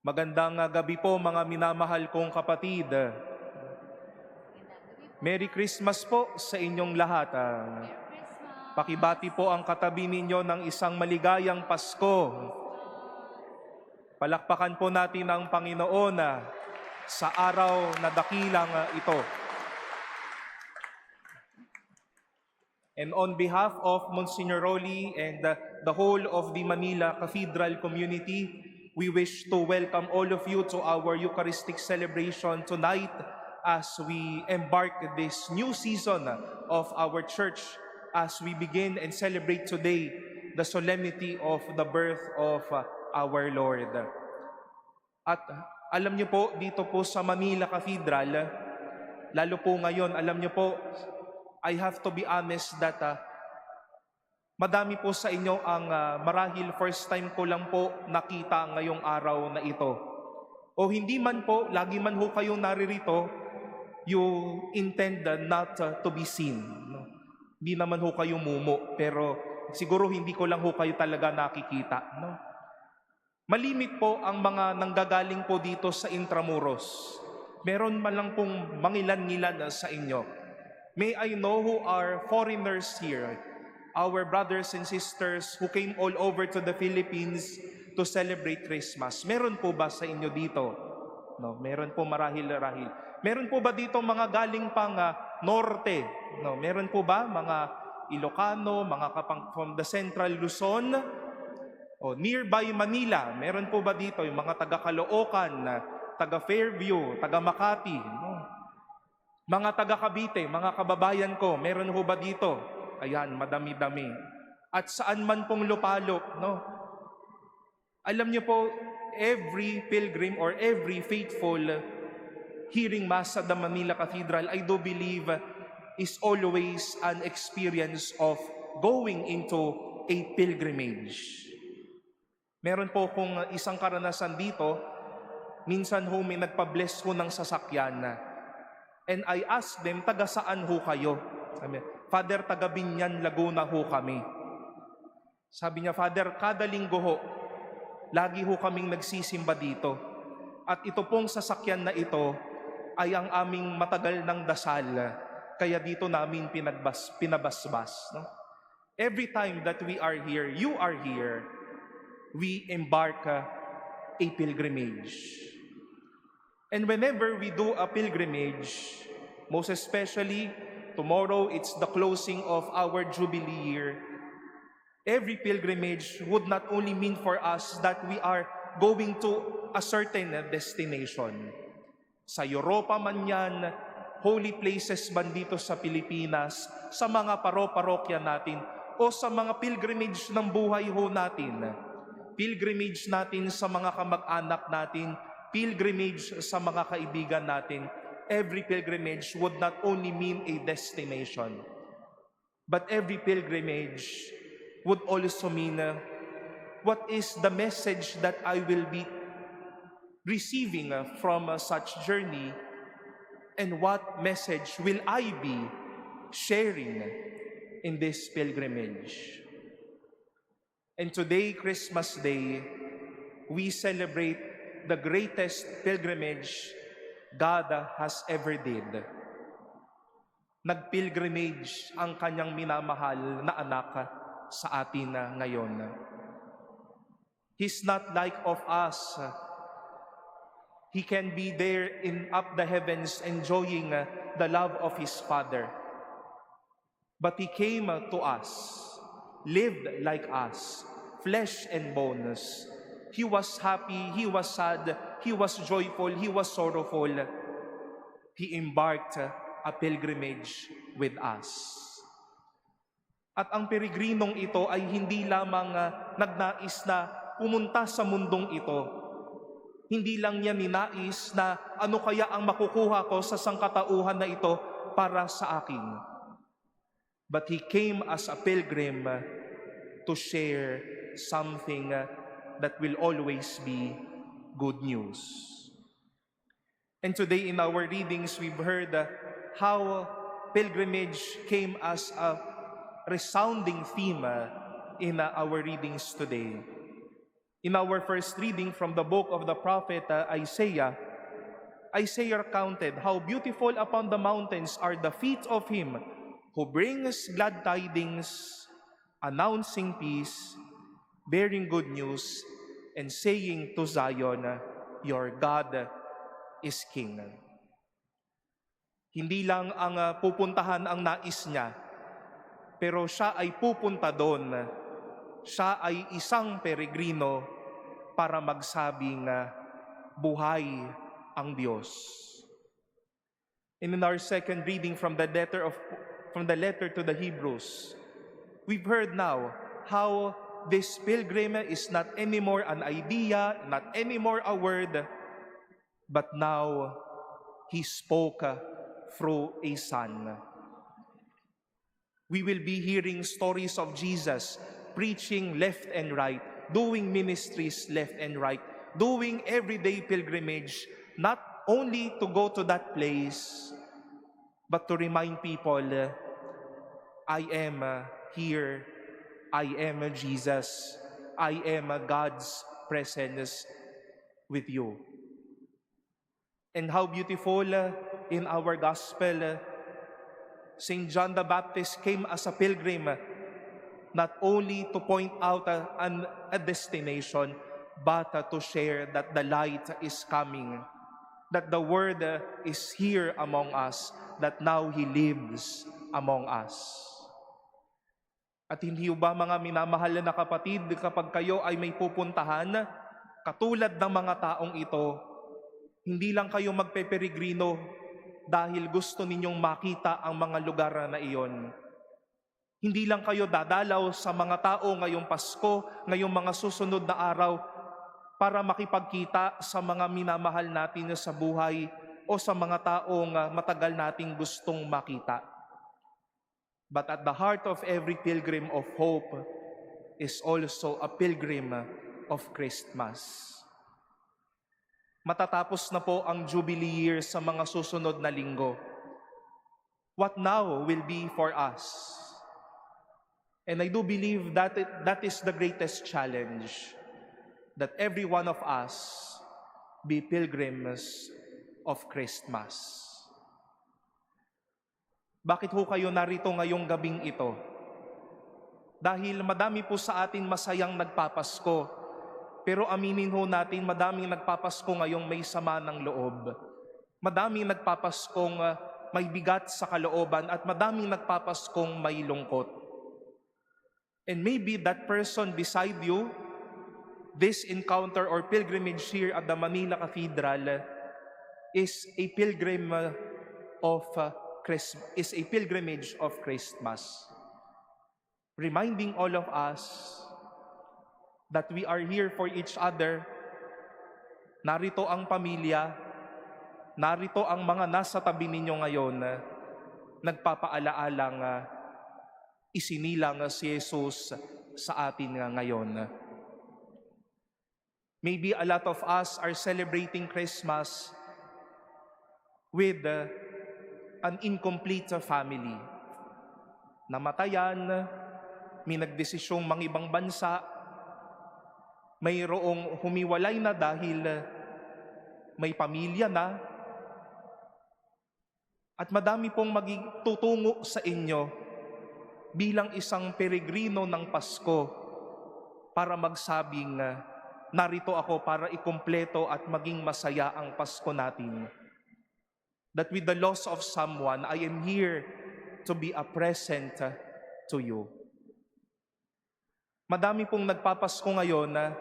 Magandang gabi po mga minamahal kong kapatid. Merry Christmas po sa inyong lahat. Pakibati po ang katabi ninyo ng isang maligayang Pasko. Palakpakan po natin ang Panginoon sa araw na dakilang ito. And on behalf of Monsignor Rolly and the whole of the Manila Cathedral community, we wish to welcome all of you to our Eucharistic celebration tonight as we embark this new season of our church as we begin and celebrate today the solemnity of the birth of our Lord. At alam niyo po, dito po sa Manila Cathedral, lalo po ngayon, alam niyo po, I have to be honest that madami po sa inyo ang marahil first time ko lang po nakita ngayong araw na ito. O hindi man po, lagi man ho kayong naririto, you intend not to be seen. No? Hindi naman ho kayo mumo, pero siguro hindi ko lang ho kayo talaga nakikita. No? Malimit po ang mga nanggagaling po dito sa Intramuros. Meron man lang pong mangilan-ngilan sa inyo. May I know who are foreigners here, our brothers and sisters who came all over to the Philippines to celebrate Christmas. Meron po ba sa inyo dito? No, meron po marahil-rahil. Meron po ba dito mga galing pang norte? No, meron po ba mga Ilocano, mga kapang from the Central Luzon? O nearby Manila, meron po ba dito yung mga taga Caloocan, taga Fairview, taga Makati? No? Mga taga Cavite, mga kababayan ko, meron ho ba dito? Ayan, madami-dami. At saan man pong lupalop, no? Alam niyo po, every pilgrim or every faithful hearing Mass at the Manila Cathedral, I do believe, is always an experience of going into a pilgrimage. Meron po kung isang karanasan dito, minsan ho may nagpa-bless ho ng sasakyan. And I asked them, taga saan ho kayo? Sabi, Father, taga Binyan, Laguna ho kami. Sabi niya, Father, kada linggo ho, lagi ho kaming nagsisimba dito. At ito pong sasakyan na ito ay ang aming matagal ng dasal. Kaya dito namin pinabasbas. No? Every time that we are here, you are here, we embark a pilgrimage. And whenever we do a pilgrimage, most especially tomorrow, it's the closing of our Jubilee year. Every pilgrimage would not only mean for us that we are going to a certain destination. Sa Europa man yan, holy places man dito sa Pilipinas, sa mga parokya natin, o sa mga pilgrimage ng buhay ho natin. Pilgrimage natin sa mga kamag-anak natin, pilgrimage sa mga kaibigan natin. Every pilgrimage would not only mean a destination, but every pilgrimage would also mean what is the message that I will be receiving from such journey, and what message will I be sharing in this pilgrimage. And today, Christmas Day, we celebrate the greatest pilgrimage God has ever did. Nagpilgrimage ang kanyang minamahal na anak sa atin ngayon. He's not like of us. He can be there in up the heavens enjoying the love of His Father. But He came to us, lived like us, flesh and bones. He was happy, He was sad, He was joyful, He was sorrowful. He embarked a pilgrimage with us. At ang peregrinong ito ay hindi lamang nagnais na pumunta sa mundong ito. Hindi lang niya ninais na ano kaya ang makukuha ko sa sangkatauhan na ito para sa akin. But He came as a pilgrim to share something that will always be good news. And today in our readings, we've heard how pilgrimage came as a resounding theme in our readings today. In our first reading from the book of the prophet Isaiah, Isaiah recounted how beautiful upon the mountains are the feet of him who brings glad tidings, announcing peace, bearing good news, and saying to Zion, your God is King. Hindi lang ang pupuntahan ang nais niya, pero siya ay pupunta doon. Siya ay isang peregrino para magsabing buhay ang Diyos. And in our second reading from the letter to the Hebrews, we've heard now how this pilgrim is not anymore an idea, not anymore a word, but now he spoke through a son. We will be hearing stories of Jesus preaching left and right, doing ministries left and right, doing everyday pilgrimage, not only to go to that place, but to remind people, I am here, I am Jesus, I am God's presence with you. And how beautiful in our gospel, St. John the Baptist came as a pilgrim, not only to point out a destination, but to share that the light is coming, that the Word is here among us, that now He lives among us. At hindi ba mga minamahal na kapatid, kapag kayo ay may pupuntahan, katulad ng mga taong ito, hindi lang kayo magpeperegrino dahil gusto ninyong makita ang mga lugar na iyon. Hindi lang kayo dadalaw sa mga tao ngayong Pasko, ngayong mga susunod na araw, para makipagkita sa mga minamahal natin sa buhay o sa mga taong matagal nating gustong makita. But at the heart of every pilgrim of hope is also a pilgrim of Christmas. Matatapos na po ang Jubilee year sa mga susunod na linggo. What now will be for us? And I do believe that that is the greatest challenge, that every one of us be pilgrims of Christmas. Bakit ho kayo narito ngayong gabing ito? Dahil madami po sa atin masayang nagpapasko, pero aminin ho natin madaming nagpapasko ngayong may sama ng loob. Madaming nagpapaskong may bigat sa kalooban at madaming nagpapaskong may lungkot. And maybe that person beside you, this encounter or pilgrimage here at the Manila Cathedral is a pilgrimage of Christmas. Reminding all of us that we are here for each other. Narito ang pamilya, narito ang mga nasa tabi ninyo ngayon, nagpapaalaalang isinilang si Jesus sa atin ngayon. Maybe a lot of us are celebrating Christmas with an incomplete family. Namatayan, may nagdesisyong mangibang bansa, mayroong humiwalay na dahil may pamilya na, at madami pong magtutungo sa inyo bilang isang peregrino ng Pasko para magsabing, narito ako para ikumpleto at maging masaya ang Pasko natin. That with the loss of someone, I am here to be a present to you. Madami pong nagpapasko ngayon na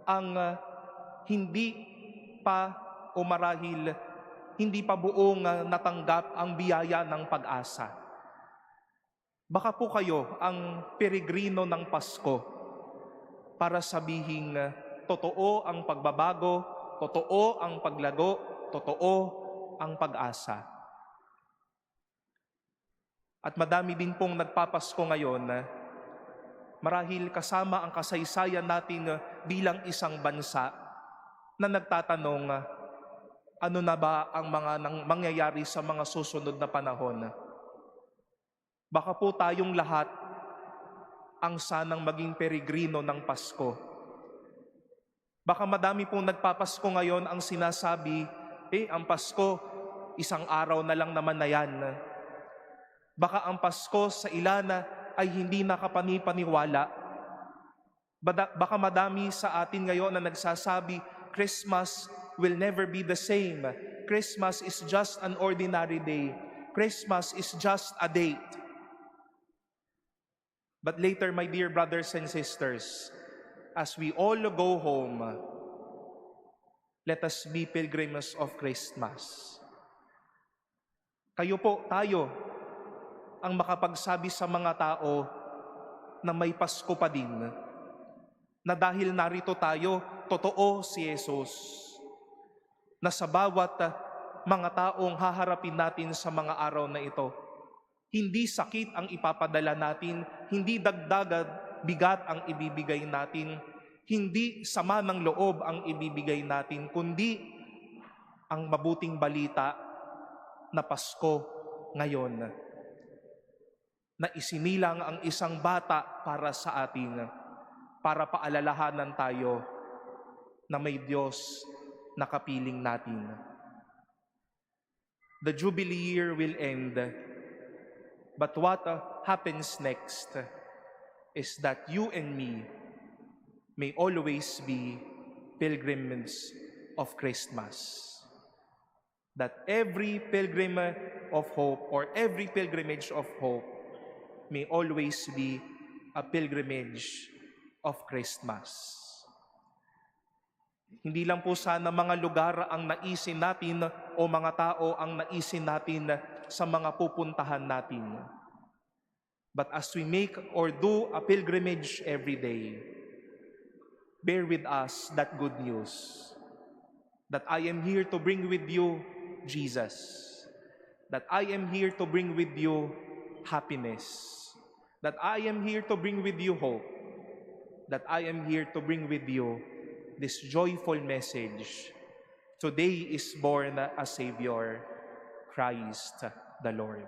ang hindi pa o marahil hindi pa buong natanggap ang biyaya ng pag-asa. Baka po kayo ang peregrino ng Pasko para sabihing totoo ang pagbabago, totoo ang paglago, totoo ang pag-asa. At madami din pong nagpapasko ngayon, marahil kasama ang kasaysayan natin bilang isang bansa na nagtatanong, ano na ba ang mga mangyayari sa mga susunod na panahon? Baka po tayong lahat ang sanang maging peregrino ng Pasko Baka madami pong nagpapasko ngayon ang sinasabi, ang Pasko, isang araw na lang naman na yan. Baka ang Pasko sa ilan ay hindi nakapanipaniwala. Baka madami sa atin ngayon na nagsasabi, Christmas will never be the same. Christmas is just an ordinary day. Christmas is just a date. But later, my dear brothers and sisters, as we all go home, let us be pilgrims of Christmas. Kayo po, tayo, ang makapagsabi sa mga tao na may Pasko pa din, na dahil narito tayo, totoo si Jesus, na sa bawat mga taong haharapin natin sa mga araw na ito, hindi sakit ang ipapadala natin, hindi dagdag bigat ang ibibigay natin, hindi sama ng loob ang ibibigay natin, kundi ang mabuting balita na Pasko ngayon, na isinilang ang isang bata para sa atin, para paalalahanan tayo na may Diyos na kapiling natin. The Jubilee year will end, but what happens next is that you and me may always be pilgrims of Christmas. That every pilgrim of hope or every pilgrimage of hope may always be a pilgrimage of Christmas. Hindi lang po sana mga lugar ang naisin natin o mga tao ang naisin natin sa mga pupuntahan natin. But as we make or do a pilgrimage every day, bear with us that good news, that I am here to bring with you Jesus, that I am here to bring with you happiness, that I am here to bring with you hope, that I am here to bring with you this joyful message. Today is born a Savior, Christ the Lord.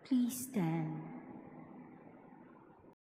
Please stand.